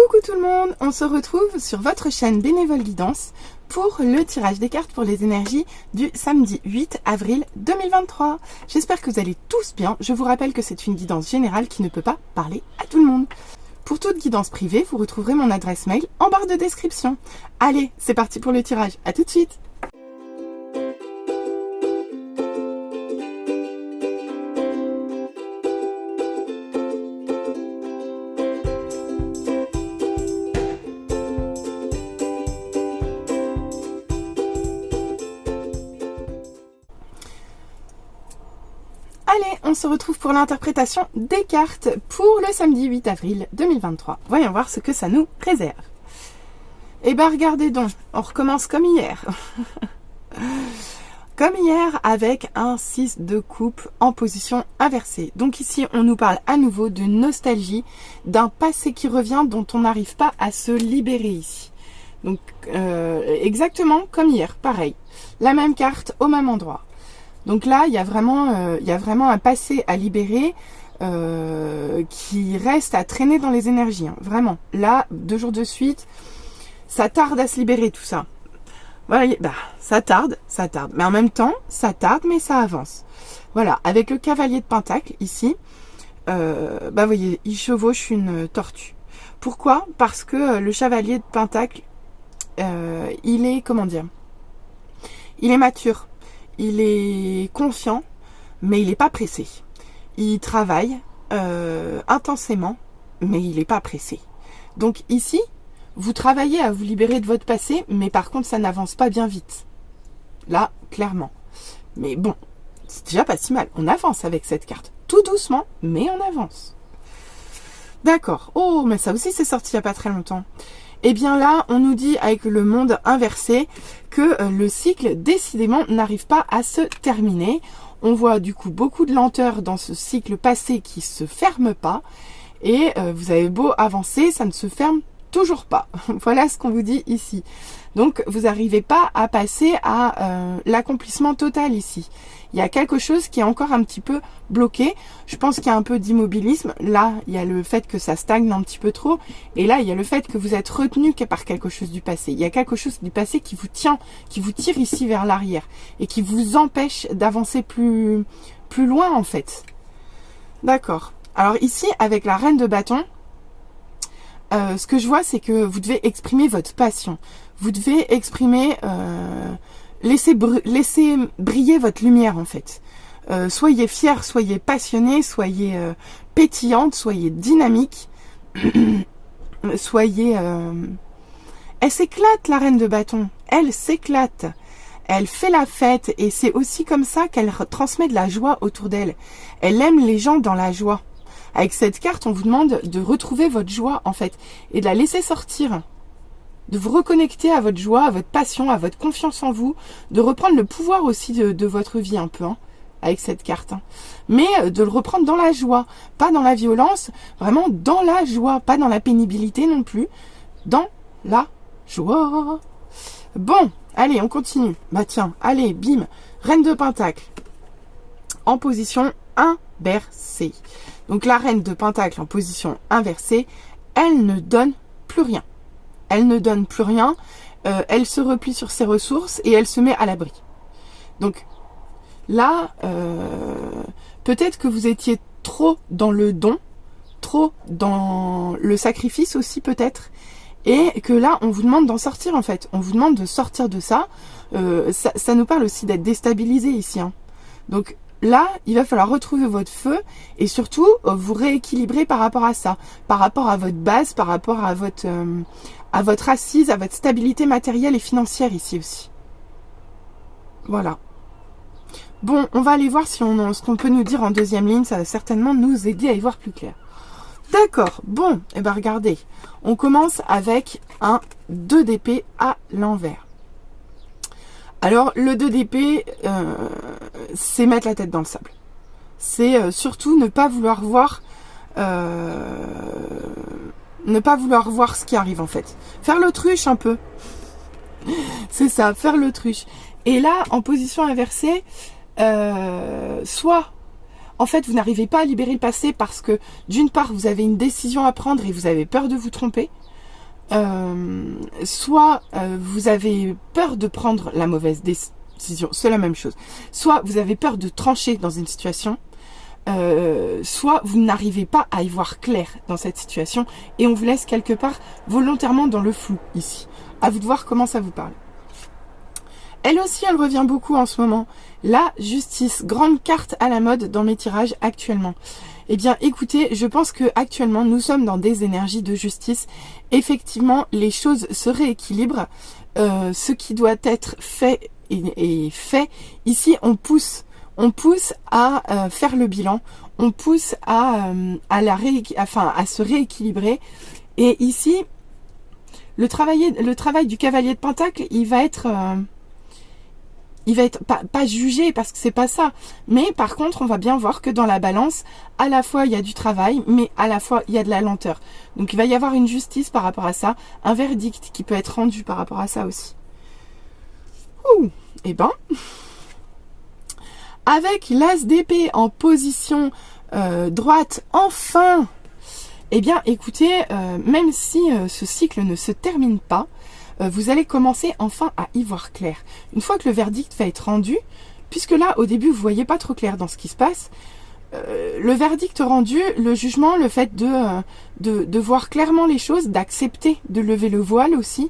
Coucou tout le monde, on se retrouve sur votre chaîne Bénévole Guidance pour le tirage des cartes pour les énergies du samedi 8 avril 2023. J'espère que vous allez tous bien. Je vous rappelle que c'est une guidance générale qui ne peut pas parler à tout le monde. Pour toute guidance privée, vous retrouverez mon adresse mail en barre de description. Allez, c'est parti pour le tirage. À tout de suite. Allez, on se retrouve pour l'interprétation des cartes pour le samedi 8 avril 2023. Voyons voir ce que ça nous réserve. Eh ben regardez donc, on recommence comme hier. Comme hier avec un 6 de coupe en position inversée. Donc ici, on nous parle à nouveau de nostalgie, d'un passé qui revient dont on n'arrive pas à se libérer ici. Donc exactement comme hier, pareil. La même carte au même endroit. Donc là, il y a vraiment un passé à libérer qui reste à traîner dans les énergies. Hein. Vraiment. Là, 2 jours de suite, ça tarde à se libérer tout ça. Voilà, bah, ça tarde. Mais en même temps, ça tarde, mais ça avance. Voilà, avec le cavalier de Pentacle, ici, bah, vous voyez, il chevauche une tortue. Pourquoi? Parce que le chevalier de Pentacle, il est, comment dire, il est mature. Il est confiant, mais il n'est pas pressé. Il travaille intensément, mais il n'est pas pressé. Donc ici, vous travaillez à vous libérer de votre passé, mais par contre, ça n'avance pas bien vite. Là, clairement. Mais bon, c'est déjà pas si mal. On avance avec cette carte. Tout doucement, mais on avance. D'accord. Oh, mais ça aussi, c'est sorti il n'y a pas très longtemps. Et bien là, on nous dit avec le monde inversé que le cycle, décidément, n'arrive pas à se terminer. On voit du coup beaucoup de lenteur dans ce cycle passé qui ne se ferme pas. Et vous avez beau avancer, ça ne se ferme toujours pas. Voilà ce qu'on vous dit ici. Donc, vous n'arrivez pas à passer à l'accomplissement total ici. Il y a quelque chose qui est encore un petit peu bloqué. Je pense qu'il y a un peu d'immobilisme. Là, il y a le fait que ça stagne un petit peu trop. Et là, il y a le fait que vous êtes retenu par quelque chose du passé. Il y a quelque chose du passé qui vous tient, qui vous tire ici vers l'arrière. Et qui vous empêche d'avancer plus loin, en fait. D'accord. Alors ici, avec la reine de bâton, ce que je vois, c'est que vous devez exprimer votre passion. Vous devez exprimer... laissez briller votre lumière en fait. Soyez fiers, soyez passionnés, soyez pétillante, soyez dynamique. Soyez... Elle s'éclate la reine de bâton. Elle s'éclate. Elle fait la fête et c'est aussi comme ça qu'elle transmet de la joie autour d'elle. Elle aime les gens dans la joie. Avec cette carte, on vous demande de retrouver votre joie en fait et de la laisser sortir. De vous reconnecter à votre joie, à votre passion, à votre confiance en vous, de reprendre le pouvoir aussi de votre vie un peu, hein, avec cette carte. Hein. Mais de le reprendre dans la joie, pas dans la violence, vraiment dans la joie, pas dans la pénibilité non plus, dans la joie. Bon, allez, on continue. Bah tiens, allez, bim, reine de Pentacle, en position inversée. Donc la reine de Pentacle en position inversée, elle ne donne plus rien. Elle ne donne plus rien, elle se replie sur ses ressources et elle se met à l'abri. Donc là, peut-être que vous étiez trop dans le don, trop dans le sacrifice aussi peut-être, et que là, on vous demande d'en sortir en fait. On vous demande de sortir de ça. Ça nous parle aussi d'être déstabilisé ici. Hein. Donc là, il va falloir retrouver votre feu et surtout vous rééquilibrer par rapport à ça, par rapport à votre base, par rapport à votre assise, à votre stabilité matérielle et financière ici aussi. Voilà. Bon, on va aller voir si ce qu'on peut nous dire en deuxième ligne, ça va certainement nous aider à y voir plus clair. D'accord, bon, et ben regardez, on commence avec un 2 d'épée à l'envers. Alors, le 2 d'épée, c'est mettre la tête dans le sable. C'est surtout ne pas vouloir voir ce qui arrive en fait. Faire l'autruche un peu. C'est ça, faire l'autruche. Et là, en position inversée, soit en fait, vous n'arrivez pas à libérer le passé parce que, d'une part, vous avez une décision à prendre et vous avez peur de vous tromper. Soit vous avez peur de prendre la mauvaise décision, c'est la même chose. Soit vous avez peur de trancher dans une situation, soit vous n'arrivez pas à y voir clair dans cette situation et on vous laisse quelque part volontairement dans le flou ici. À vous de voir comment ça vous parle. Elle aussi, elle revient beaucoup en ce moment. La justice, grande carte à la mode dans mes tirages actuellement. Eh bien, écoutez, je pense que actuellement nous sommes dans des énergies de justice. Effectivement, les choses se rééquilibrent. Ce qui doit être fait est fait. Ici, on pousse à faire le bilan. On pousse à se rééquilibrer. Et ici, le travail du cavalier de Pentacle, il va être pas jugé parce que c'est pas ça. Mais par contre, on va bien voir que dans la balance, à la fois il y a du travail, mais à la fois il y a de la lenteur. Donc il va y avoir une justice par rapport à ça, un verdict qui peut être rendu par rapport à ça aussi. Ouh, et ben, avec l'as d'épée en position droite, enfin, eh bien écoutez, même si ce cycle ne se termine pas, vous allez commencer enfin à y voir clair. Une fois que le verdict va être rendu, puisque là, au début, vous voyez pas trop clair dans ce qui se passe, le verdict rendu, le jugement, le fait de voir clairement les choses, d'accepter de lever le voile aussi,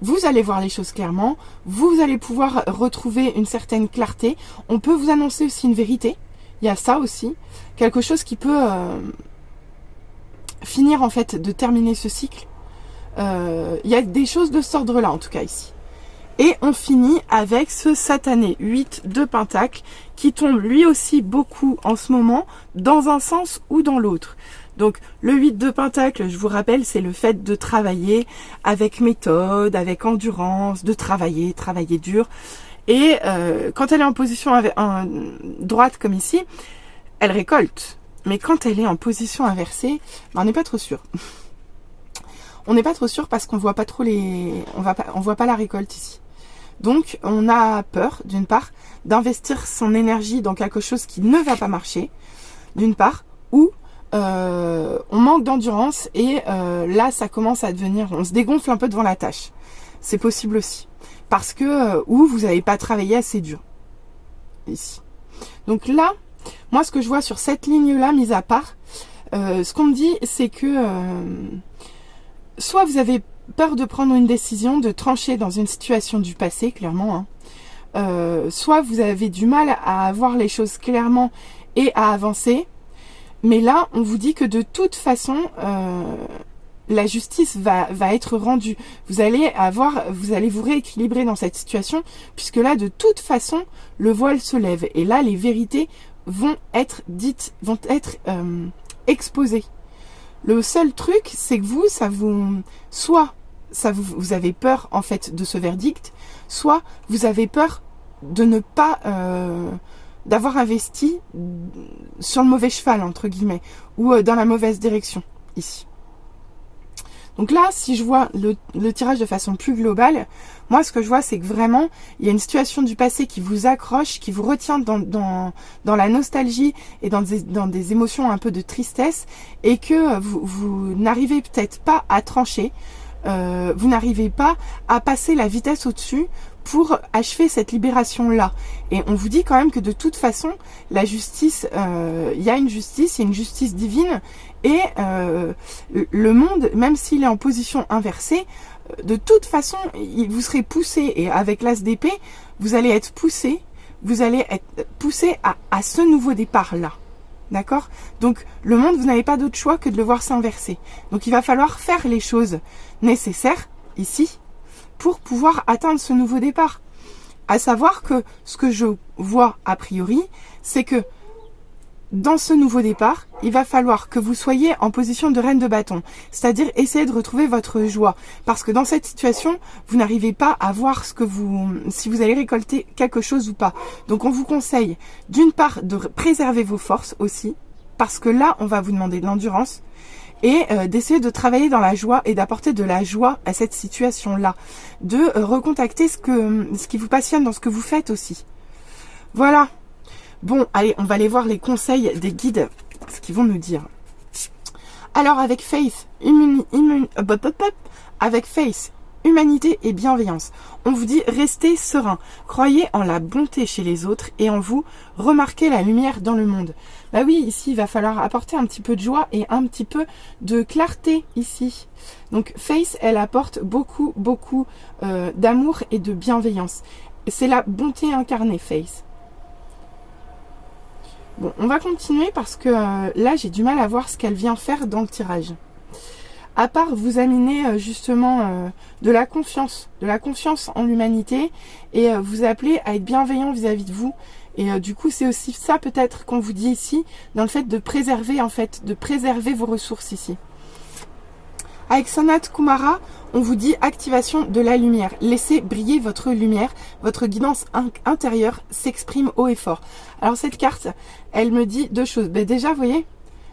vous allez voir les choses clairement, vous allez pouvoir retrouver une certaine clarté. On peut vous annoncer aussi une vérité, il y a ça aussi, quelque chose qui peut finir en fait de terminer ce cycle. Il y a des choses de cet ordre-là, en tout cas, ici. Et on finit avec ce satané 8 de Pentacle, qui tombe lui aussi beaucoup en ce moment, dans un sens ou dans l'autre. Donc, le 8 de Pentacle, je vous rappelle, c'est le fait de travailler avec méthode, avec endurance, de travailler dur. Et quand elle est en position droite comme ici, elle récolte. Mais quand elle est en position inversée, ben, on n'est pas trop sûr. On n'est pas trop sûr parce qu'on voit pas trop on voit pas la récolte ici. Donc on a peur, d'une part, d'investir son énergie dans quelque chose qui ne va pas marcher, d'une part, ou on manque d'endurance et là ça commence à devenir, on se dégonfle un peu devant la tâche. C'est possible aussi. Parce que, ou vous n'avez pas travaillé assez dur. Ici. Donc là, moi ce que je vois sur cette ligne-là, mise à part, ce qu'on me dit, c'est que soit vous avez peur de prendre une décision, de trancher dans une situation du passé, clairement, hein. Soit vous avez du mal à voir les choses clairement et à avancer. Mais là, on vous dit que de toute façon, la justice va être rendue. Vous allez vous rééquilibrer dans cette situation, puisque là, de toute façon, le voile se lève. Et là, les vérités vont être dites, vont être exposées. Le seul truc, c'est que vous avez peur en fait de ce verdict, soit vous avez peur de ne pas d'avoir investi sur le mauvais cheval entre guillemets ou dans la mauvaise direction ici. Donc là, si je vois le tirage de façon plus globale, moi ce que je vois c'est que vraiment il y a une situation du passé qui vous accroche, qui vous retient dans la nostalgie et dans des émotions un peu de tristesse et que vous n'arrivez peut-être pas à trancher, vous n'arrivez pas à passer la vitesse au-dessus pour achever cette libération-là. Et on vous dit quand même que de toute façon, la justice, il y a une justice divine, et le monde, même s'il est en position inversée, de toute façon, vous serez poussé, et avec l'as d'épée, vous allez être poussé à ce nouveau départ-là. D'accord? Donc, le monde, vous n'avez pas d'autre choix que de le voir s'inverser. Donc, il va falloir faire les choses nécessaires, ici, pour pouvoir atteindre ce nouveau départ. À savoir que ce que je vois a priori, c'est que dans ce nouveau départ, il va falloir que vous soyez en position de reine de bâton, c'est-à-dire essayer de retrouver votre joie. Parce que dans cette situation, vous n'arrivez pas à voir si vous allez récolter quelque chose ou pas. Donc on vous conseille d'une part de préserver vos forces aussi, parce que là, on va vous demander de l'endurance, et d'essayer de travailler dans la joie et d'apporter de la joie à cette situation-là. De recontacter ce qui vous passionne dans ce que vous faites aussi. Voilà. Bon, allez, on va aller voir les conseils des guides, ce qu'ils vont nous dire. Alors, avec Faith, humanité et bienveillance, on vous dit restez serein, croyez en la bonté chez les autres et en vous, remarquez la lumière dans le monde. Bah oui, ici, il va falloir apporter un petit peu de joie et un petit peu de clarté ici. Donc, Faith, elle apporte beaucoup d'amour et de bienveillance. C'est la bonté incarnée, Faith. Bon, on va continuer parce que là, j'ai du mal à voir ce qu'elle vient faire dans le tirage. À part vous amener justement de la confiance en l'humanité et vous appeler à être bienveillant vis-à-vis de vous. Et du coup, c'est aussi ça peut-être qu'on vous dit ici, dans le fait de préserver vos ressources ici. Avec Sanat Kumara, on vous dit activation de la lumière. Laissez briller votre lumière, votre guidance intérieure s'exprime haut et fort. Alors cette carte, elle me dit deux choses. Ben déjà, vous voyez,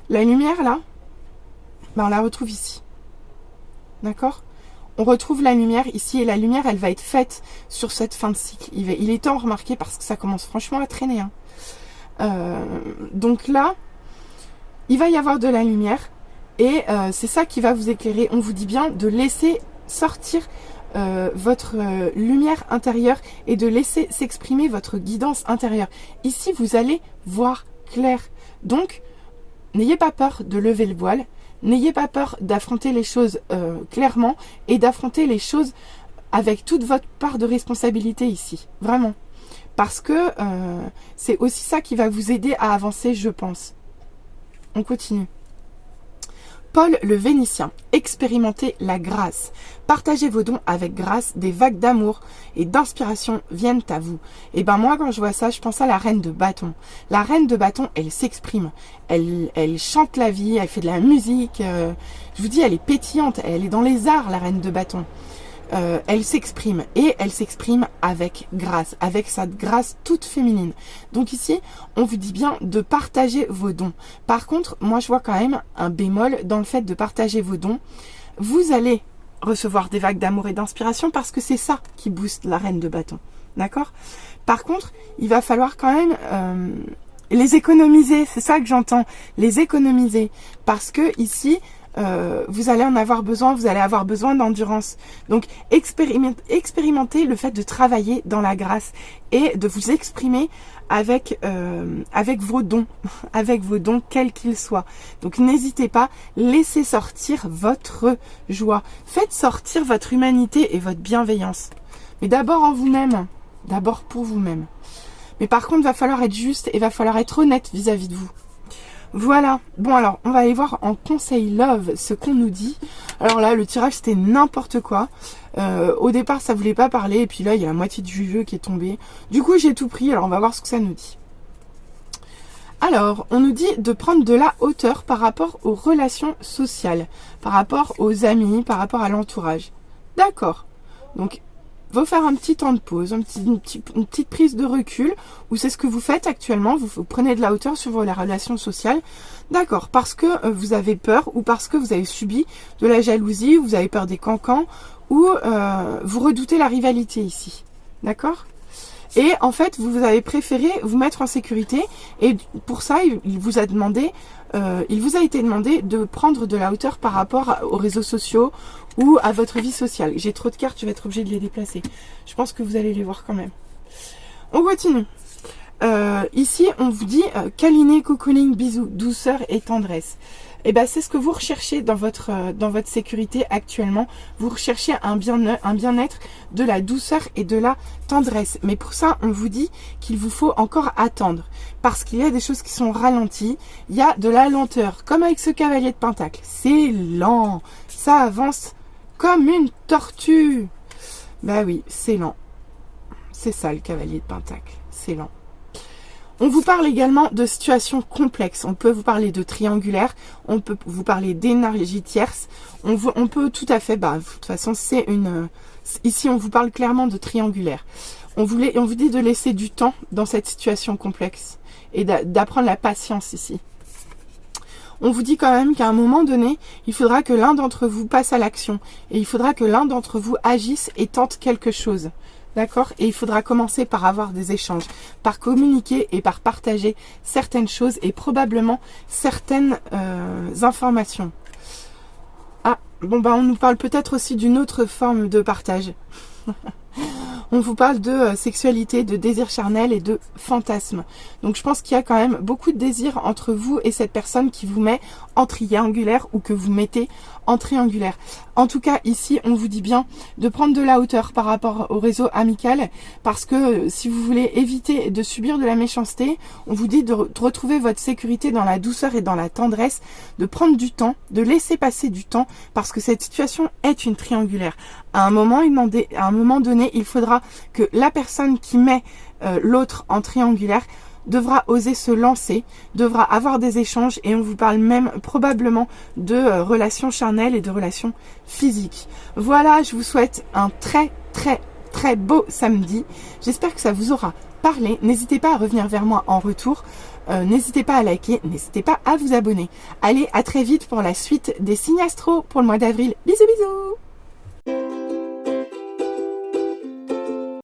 la lumière là, ben on la retrouve ici. D'accord? On retrouve la lumière ici et la lumière, elle va être faite sur cette fin de cycle. Il est temps de remarquer parce que ça commence franchement à traîner. Hein. Donc là, il va y avoir de la lumière. Et c'est ça qui va vous éclairer. On vous dit bien de laisser sortir votre lumière intérieure et de laisser s'exprimer votre guidance intérieure. Ici, vous allez voir clair. Donc, n'ayez pas peur de lever le voile. N'ayez pas peur d'affronter les choses clairement et d'affronter les choses avec toute votre part de responsabilité ici. Vraiment. Parce que c'est aussi ça qui va vous aider à avancer, je pense. On continue. Paul le Vénitien, expérimentez la grâce. Partagez vos dons avec grâce, des vagues d'amour et d'inspiration viennent à vous. Et ben moi, quand je vois ça, je pense à la reine de bâton. La reine de bâton, elle s'exprime. Elle chante la vie, elle fait de la musique. Je vous dis, elle est pétillante. Elle est dans les arts, la reine de bâton. Elle s'exprime et elle s'exprime avec grâce, avec sa grâce toute féminine. Donc ici, on vous dit bien de partager vos dons. Par contre, moi je vois quand même un bémol dans le fait de partager vos dons. Vous allez recevoir des vagues d'amour et d'inspiration parce que c'est ça qui booste la reine de bâton. D'accord? Par contre, il va falloir quand même les économiser. C'est ça que j'entends. Les économiser. Parce que ici, vous allez en avoir besoin, vous allez avoir besoin d'endurance. Donc, expérimentez le fait de travailler dans la grâce et de vous exprimer avec vos dons, quels qu'ils soient. Donc, n'hésitez pas, laissez sortir votre joie. Faites sortir votre humanité et votre bienveillance. Mais d'abord en vous-même, d'abord pour vous-même. Mais par contre, il va falloir être juste et il va falloir être honnête vis-à-vis de vous. Voilà, bon alors, on va aller voir en conseil love ce qu'on nous dit. Alors là, le tirage, c'était n'importe quoi. Au départ, ça voulait pas parler, et puis là, il y a la moitié du jeu qui est tombé. Du coup, j'ai tout pris, alors on va voir ce que ça nous dit. Alors, on nous dit de prendre de la hauteur par rapport aux relations sociales, par rapport aux amis, par rapport à l'entourage. D'accord. Donc, faut faire un petit temps de pause, une petite prise de recul, ou c'est ce que vous faites actuellement, vous prenez de la hauteur sur vos relations sociales, d'accord, parce que vous avez peur, ou parce que vous avez subi de la jalousie, ou vous avez peur des cancans, ou vous redoutez la rivalité ici, d'accord? Et en fait, vous avez préféré vous mettre en sécurité, et pour ça, il vous a été demandé de prendre de la hauteur par rapport aux réseaux sociaux ou à votre vie sociale. J'ai trop de cartes, je vais être obligée de les déplacer. Je pense que vous allez les voir quand même. On continue. Ici, on vous dit câliner, cocooning, bisous, douceur et tendresse. Et ben, c'est ce que vous recherchez dans votre sécurité actuellement. Vous recherchez un bien-être, de la douceur et de la tendresse. Mais pour ça, on vous dit qu'il vous faut encore attendre. Parce qu'il y a des choses qui sont ralenties. Il y a de la lenteur. Comme avec ce cavalier de pentacle. C'est lent. Ça avance comme une tortue. Bah oui, c'est lent. C'est ça le cavalier de pentacle. C'est lent. On vous parle également de situations complexes. On peut vous parler de triangulaire, on peut vous parler d'énergie tierce. On peut tout à fait, de toute façon, ici, on vous parle clairement de triangulaire. On vous dit de laisser du temps dans cette situation complexe et d'apprendre la patience ici. On vous dit quand même qu'à un moment donné, il faudra que l'un d'entre vous passe à l'action et il faudra que l'un d'entre vous agisse et tente quelque chose. D'accord? Et il faudra commencer par avoir des échanges, par communiquer et par partager certaines choses et probablement certaines informations. Ah, bon bah on nous parle peut-être aussi d'une autre forme de partage. On vous parle de sexualité, de désir charnel et de fantasme. Donc je pense qu'il y a quand même beaucoup de désir entre vous et cette personne qui vous met en triangulaire ou que vous mettez en triangulaire. En tout cas, ici, on vous dit bien de prendre de la hauteur par rapport au réseau amical parce que si vous voulez éviter de subir de la méchanceté, on vous dit de retrouver votre sécurité dans la douceur et dans la tendresse, de prendre du temps, de laisser passer du temps parce que cette situation est une triangulaire. À un moment donné, il faudra que la personne qui met l'autre en triangulaire devra oser se lancer, devra avoir des échanges et on vous parle même probablement de relations charnelles et de relations physiques. Voilà, je vous souhaite un très beau samedi. J'espère que ça vous aura parlé. N'hésitez pas à revenir vers moi en retour. N'hésitez pas à liker, n'hésitez pas à vous abonner. Allez, à très vite pour la suite des signes astro pour le mois d'avril. Bisous bisous.